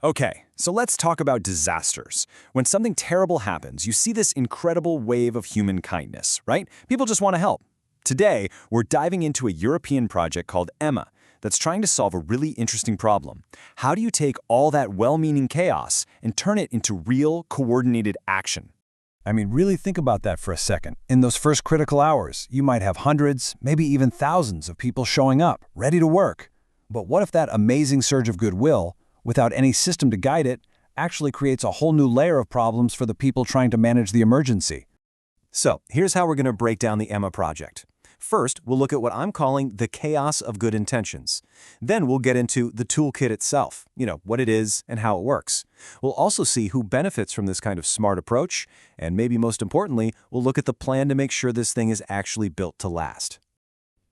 Okay, so let's talk about disasters. When something terrible happens, you see this incredible wave of human kindness, right? People just want to help. Today, we're diving into a European project called EMMA that's trying to solve a really interesting problem. How do you take all that well-meaning chaos and turn it into real, coordinated action? I mean, really think about that for a second. In those first critical hours, you might have hundreds, maybe even thousands of people showing up, ready to work. But what if that amazing surge of goodwill, without any system to guide it, actually creates a whole new layer of problems for the people trying to manage the emergency? So, here's how we're going to break down the EMMA project. First, we'll look at what I'm calling the chaos of good intentions. Then we'll get into the toolkit itself, what it is and how it works. We'll also see who benefits from this kind of smart approach, and maybe most importantly, we'll look at the plan to make sure this thing is actually built to last.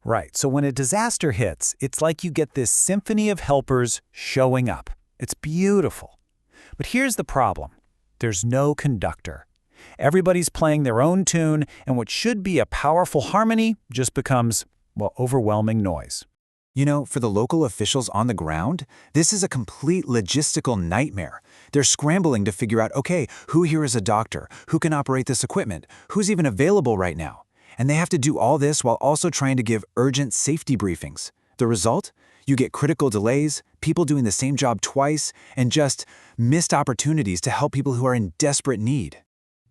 Right, so when a disaster hits, it's like you get this symphony of helpers showing up. It's beautiful. But here's the problem. There's no conductor. Everybody's playing their own tune, and what should be a powerful harmony just becomes, overwhelming noise. For the local officials on the ground, this is a complete logistical nightmare. They're scrambling to figure out, okay, who here is a doctor? Who can operate this equipment? Who's even available right now? And they have to do all this while also trying to give urgent safety briefings. The result? You get critical delays, people doing the same job twice, and just missed opportunities to help people who are in desperate need.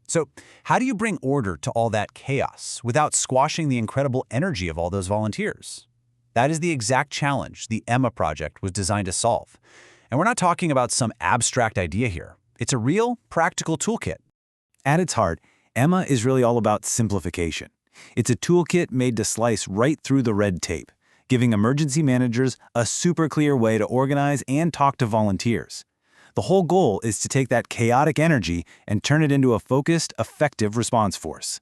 So, how do you bring order to all that chaos without squashing the incredible energy of all those volunteers? That is the exact challenge the EMMA project was designed to solve. And we're not talking about some abstract idea here. It's a real, practical toolkit. At its heart, EMMA is really all about simplification. It's a toolkit made to slice right through the red tape, giving emergency managers a super clear way to organize and talk to volunteers. The whole goal is to take that chaotic energy and turn it into a focused, effective response force.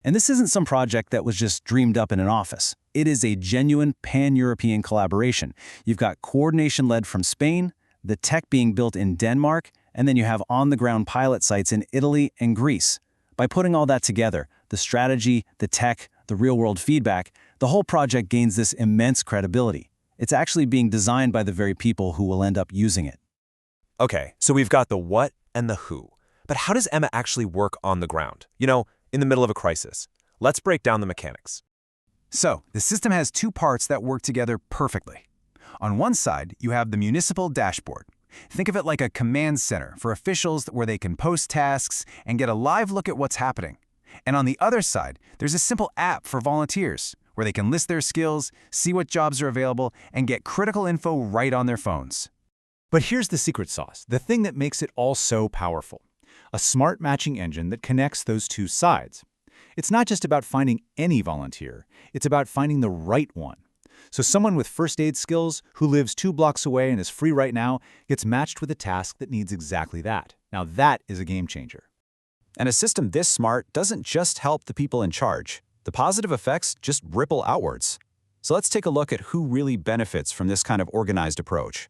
And this isn't some project that was just dreamed up in an office. It is a genuine pan-European collaboration. You've got coordination led from Spain, the tech being built in Denmark, and then you have on-the-ground pilot sites in Italy and Greece. By putting all that together, the strategy, the tech, the real-world feedback, the whole project gains this immense credibility. It's actually being designed by the very people who will end up using it. Okay, so we've got the what and the who. But how does EMMA actually work on the ground? In the middle of a crisis. Let's break down the mechanics. So, the system has two parts that work together perfectly. On one side, you have the municipal dashboard. Think of it like a command center for officials where they can post tasks and get a live look at what's happening. And on the other side, there's a simple app for volunteers where they can list their skills, see what jobs are available, and get critical info right on their phones. But here's the secret sauce, the thing that makes it all so powerful. A smart matching engine that connects those two sides. It's not just about finding any volunteer, it's about finding the right one. So someone with first aid skills who lives 2 blocks away and is free right now gets matched with a task that needs exactly that. Now that is a game changer. And a system this smart doesn't just help the people in charge. The positive effects just ripple outwards. So let's take a look at who really benefits from this kind of organized approach.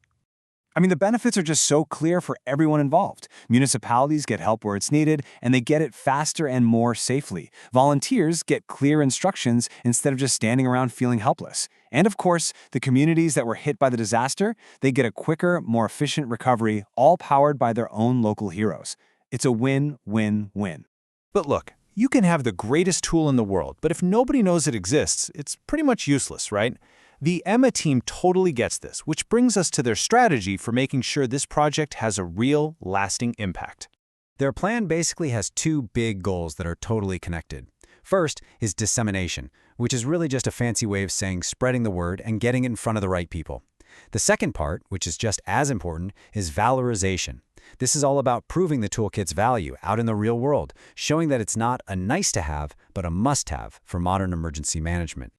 The benefits are just so clear for everyone involved. Municipalities get help where it's needed, and they get it faster and more safely. Volunteers get clear instructions instead of just standing around feeling helpless. And of course, the communities that were hit by the disaster, they get a quicker, more efficient recovery, all powered by their own local heroes. It's a win-win-win. But look, you can have the greatest tool in the world, but if nobody knows it exists, it's pretty much useless, right? The EMMA team totally gets this, which brings us to their strategy for making sure this project has a real, lasting impact. Their plan basically has two big goals that are totally connected. First is dissemination, which is really just a fancy way of saying spreading the word and getting it in front of the right people. The second part, which is just as important, is valorization. This is all about proving the toolkit's value out in the real world, showing that it's not a nice-to-have, but a must-have for modern emergency management.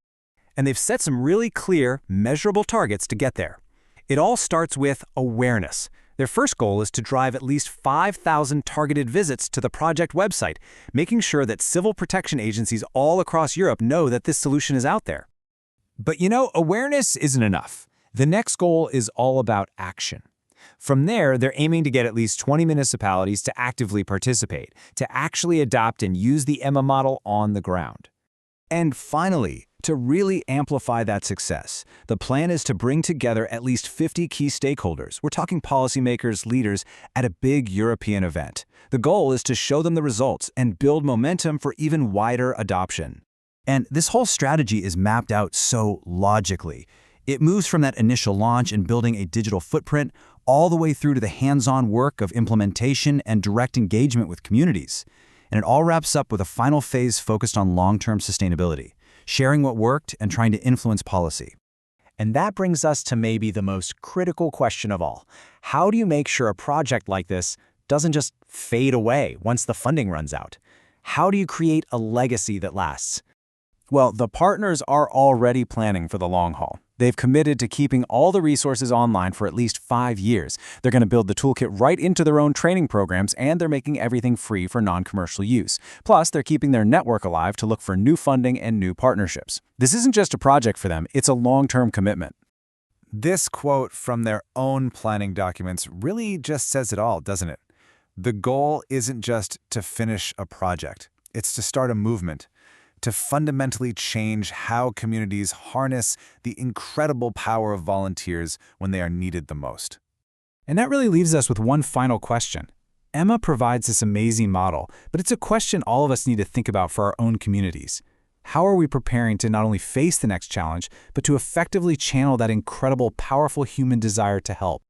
And they've set some really clear, measurable targets to get there. It all starts with awareness. Their first goal is to drive at least 5,000 targeted visits to the project website, making sure that civil protection agencies all across Europe know that this solution is out there. But awareness isn't enough. The next goal is all about action. From there, they're aiming to get at least 20 municipalities to actively participate, to actually adopt and use the EMMA model on the ground. And finally, to really amplify that success, the plan is to bring together at least 50 key stakeholders, we're talking policymakers, leaders, at a big European event. The goal is to show them the results and build momentum for even wider adoption. And this whole strategy is mapped out so logically. It moves from that initial launch and building a digital footprint all the way through to the hands-on work of implementation and direct engagement with communities. And it all wraps up with a final phase focused on long-term sustainability, sharing what worked and trying to influence policy. And that brings us to maybe the most critical question of all. How do you make sure a project like this doesn't just fade away once the funding runs out? How do you create a legacy that lasts? Well, the partners are already planning for the long haul. They've committed to keeping all the resources online for at least 5 years. They're going to build the toolkit right into their own training programs, and they're making everything free for non-commercial use. Plus, they're keeping their network alive to look for new funding and new partnerships. This isn't just a project for them, it's a long-term commitment. This quote from their own planning documents really just says it all, doesn't it? The goal isn't just to finish a project. It's to start a movement, to fundamentally change how communities harness the incredible power of volunteers when they are needed the most. And that really leaves us with one final question. Emma provides this amazing model, but it's a question all of us need to think about for our own communities. How are we preparing to not only face the next challenge, but to effectively channel that incredible, powerful human desire to help?